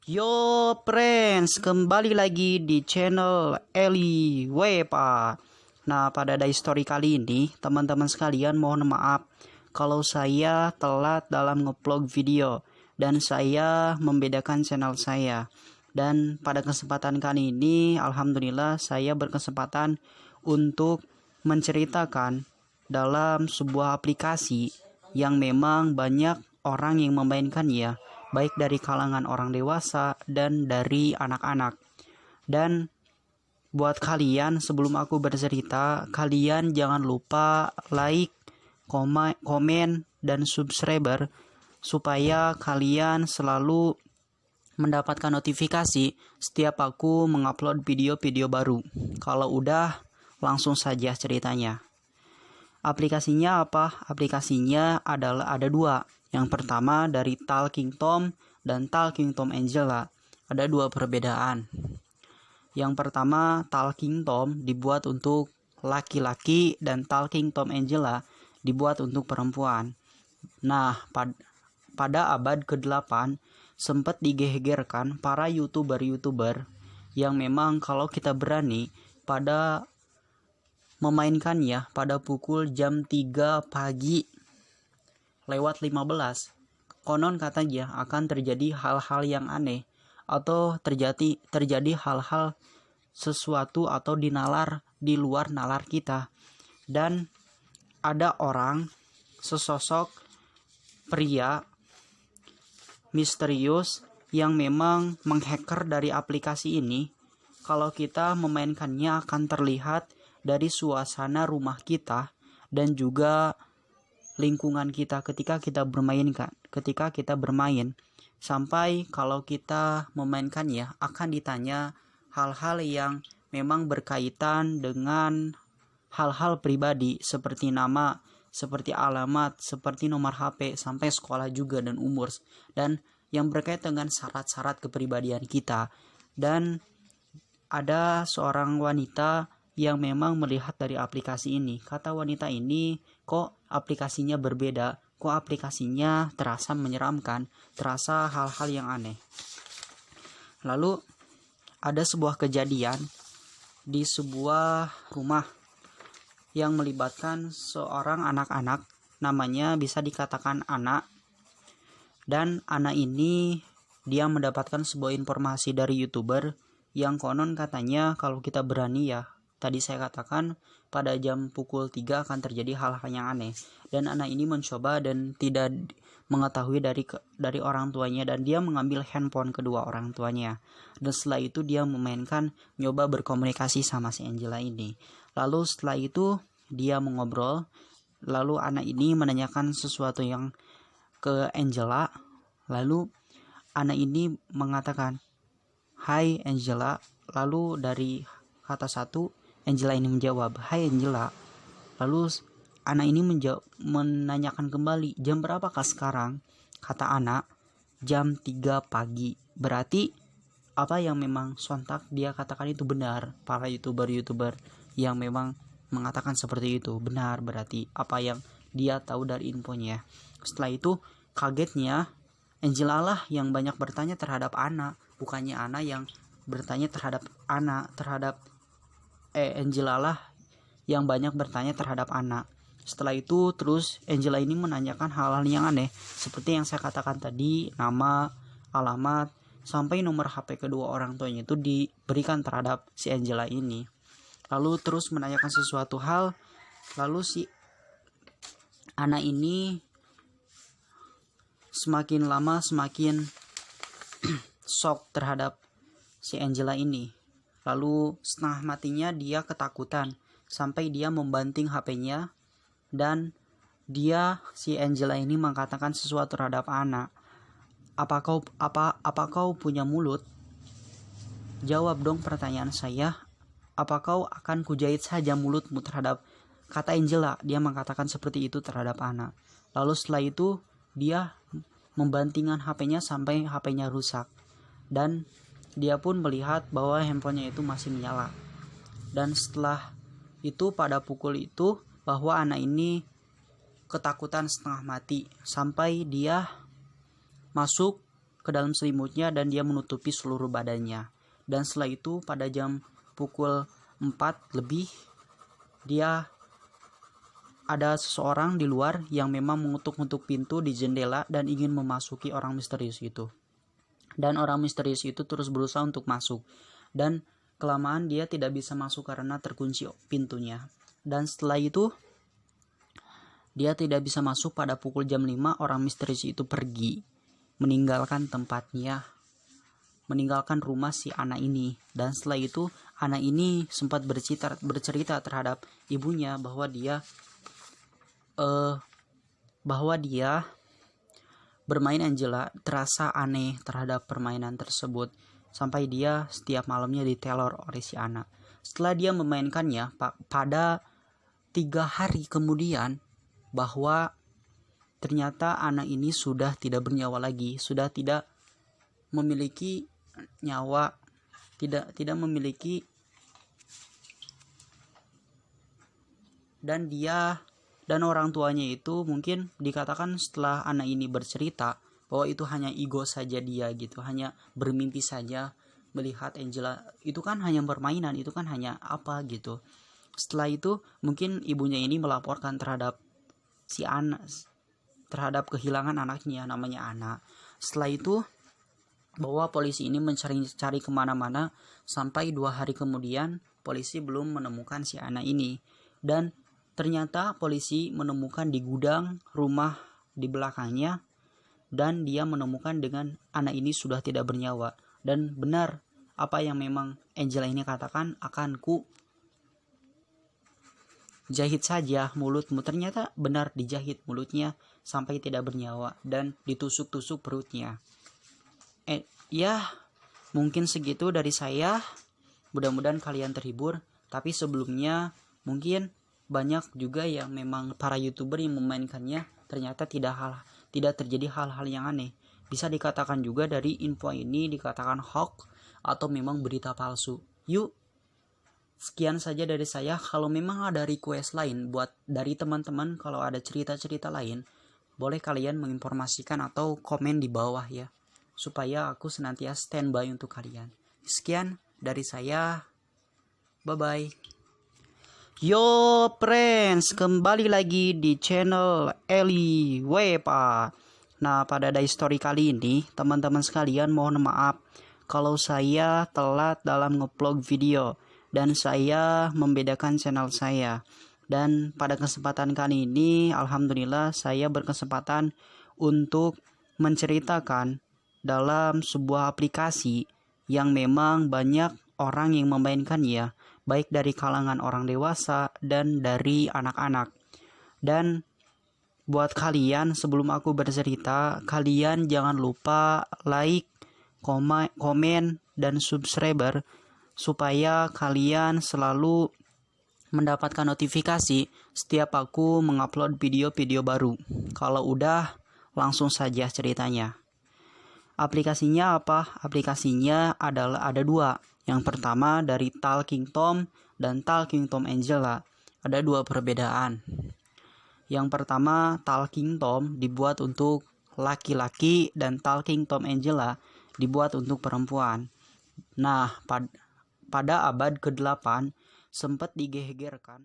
Yo friends, kembali lagi di channel Eli Wepa. Nah, pada day story kali ini, teman-teman sekalian mohon maaf kalau saya telat dalam ngeupload video dan saya membedakan channel saya. Dan pada kesempatan kali ini, alhamdulillah saya berkesempatan untuk menceritakan dalam sebuah aplikasi yang memang banyak orang yang memainkannya, baik dari kalangan orang dewasa dan dari anak-anak. Dan buat kalian, sebelum aku bercerita, kalian jangan lupa like, komen, dan subscriber supaya kalian selalu mendapatkan notifikasi setiap aku mengupload video-video baru. Kalau udah, langsung saja ceritanya. Aplikasinya apa? Aplikasinya ada dua. Yang pertama dari Talking Tom dan Talking Tom Angela. Ada dua perbedaan. Yang pertama, Talking Tom dibuat untuk laki-laki dan Talking Tom Angela dibuat untuk perempuan. Nah, pada abad ke-8 sempat digegerkan para YouTuber yang memang kalau kita berani pada memainkannya pada pukul jam 3 pagi lewat 15, konon katanya akan terjadi hal-hal yang aneh atau terjadi hal-hal sesuatu atau di luar nalar kita. Dan ada orang, sesosok pria misterius yang memang menghacker dari aplikasi ini. Kalau kita memainkannya akan terlihat dari suasana rumah kita dan juga lingkungan kita ketika kita bermain, sampai kalau kita memainkannya akan ditanya hal-hal yang memang berkaitan dengan hal-hal pribadi seperti nama, seperti alamat, seperti nomor HP, sampai sekolah juga dan umur, dan yang berkaitan dengan syarat-syarat kepribadian kita. Dan ada seorang wanita yang memang melihat dari aplikasi ini. Kata wanita ini, kok aplikasinya berbeda, kok aplikasinya terasa menyeramkan, terasa hal-hal yang aneh. Lalu ada sebuah kejadian di sebuah rumah yang melibatkan seorang anak-anak, namanya bisa dikatakan anak. Dan anak ini dia mendapatkan sebuah informasi dari YouTuber yang konon katanya kalau kita berani, ya tadi saya katakan pada jam pukul 3 akan terjadi hal-hal yang aneh. Dan anak ini mencoba dan tidak mengetahui dari orang tuanya, dan dia mengambil handphone kedua orang tuanya. Dan setelah itu dia nyoba berkomunikasi sama si Angela ini. Lalu setelah itu dia mengobrol. Lalu anak ini menanyakan sesuatu yang ke Angela. Lalu anak ini mengatakan, "Hai Angela." Lalu dari kata satu, Angela ini menjawab, "Hai Angela." Lalu anak ini menanyakan kembali, "Jam berapakah sekarang?" Kata anak, "Jam 3 pagi." Berarti apa yang memang sontak dia katakan itu benar. Para YouTuber yang memang mengatakan seperti itu benar, berarti apa yang dia tahu dari infonya. Setelah itu kagetnya Angela lah yang banyak bertanya terhadap anak, bukannya anak yang bertanya terhadap Angela lah yang banyak bertanya terhadap anak. Setelah itu terus Angela ini menanyakan hal-hal yang aneh seperti yang saya katakan tadi, nama, alamat, sampai nomor HP kedua orang tuanya itu diberikan terhadap si Angela ini. Lalu terus menanyakan sesuatu hal. Lalu si anak ini semakin lama semakin shock terhadap si Angela ini. Lalu setengah matinya dia ketakutan sampai dia membanting HP-nya, dan si Angela ini mengatakan sesuatu terhadap anak. Apa kau punya mulut? Jawab dong pertanyaan saya. Apa kau akan kujahit saja mulutmu terhadap, kata Angela. Dia mengatakan seperti itu terhadap anak. Lalu setelah itu dia membantingkan HP-nya sampai HP-nya rusak. Dan dia pun melihat bahwa handphonenya itu masih menyala. Dan setelah itu pada pukul itu bahwa anak ini ketakutan setengah mati sampai dia masuk ke dalam selimutnya dan dia menutupi seluruh badannya. Dan setelah itu pada jam pukul 4 lebih dia ada seseorang di luar yang memang mengetuk-ngetuk pintu di jendela dan ingin memasuki orang misterius itu. Dan orang misterius itu terus berusaha untuk masuk. Dan kelamaan dia tidak bisa masuk karena terkunci pintunya. Dan setelah itu dia tidak bisa masuk. Pada pukul jam 5 orang misterius itu pergi, meninggalkan tempatnya, meninggalkan rumah si anak ini. Dan setelah itu anak ini sempat bercerita terhadap ibunya bahwa dia bermain Angela terasa aneh terhadap permainan tersebut, sampai dia setiap malamnya diteror oleh si anak. Setelah dia memainkannya pada 3 hari kemudian, bahwa ternyata anak ini sudah tidak bernyawa lagi, sudah tidak memiliki nyawa, tidak memiliki, dan orang tuanya itu mungkin dikatakan setelah anak ini bercerita bahwa itu hanya ego saja dia gitu, hanya bermimpi saja melihat Angela, itu kan hanya permainan, itu kan hanya apa gitu. Setelah itu mungkin ibunya ini melaporkan terhadap si anak, terhadap kehilangan anaknya, namanya anak. Setelah itu bahwa polisi ini mencari kemana-mana, sampai 2 hari kemudian polisi belum menemukan si anak ini. Dan ternyata polisi menemukan di gudang rumah di belakangnya, dan dia menemukan dengan anak ini sudah tidak bernyawa. Dan benar apa yang memang Angela ini katakan, akan ku jahit saja mulutmu. Ternyata benar dijahit mulutnya sampai tidak bernyawa dan ditusuk-tusuk perutnya. Ya mungkin segitu dari saya, mudah-mudahan kalian terhibur. Tapi sebelumnya mungkin banyak juga yang memang para YouTuber yang memainkannya ternyata tidak terjadi hal-hal yang aneh. Bisa dikatakan juga dari info ini dikatakan hoax atau memang berita palsu. Yuk, sekian saja dari saya. Kalau memang ada request lain buat dari teman-teman, kalau ada cerita-cerita lain, boleh kalian menginformasikan atau komen di bawah ya, supaya aku senantiasa standby untuk kalian. Sekian dari saya. Bye-bye. Yo friends, kembali lagi di channel Eli Wepa. Nah, pada day story kali ini, teman-teman sekalian mohon maaf kalau saya telat dalam nge-vlog video dan saya membedakan channel saya. Dan pada kesempatan kali ini, alhamdulillah saya berkesempatan untuk menceritakan dalam sebuah aplikasi yang memang banyak orang yang memainkannya, baik dari kalangan orang dewasa dan dari anak-anak. Dan buat kalian, sebelum aku bercerita, kalian jangan lupa like, komen, dan subscriber supaya kalian selalu mendapatkan notifikasi setiap aku mengupload video-video baru. Kalau udah, langsung saja ceritanya. Aplikasinya apa? Aplikasinya ada 2. Yang pertama dari Talking Tom dan Talking Tom Angela. Ada 2 perbedaan. Yang pertama, Talking Tom dibuat untuk laki-laki dan Talking Tom Angela dibuat untuk perempuan. Nah, pada abad ke-8 sempat digegerkan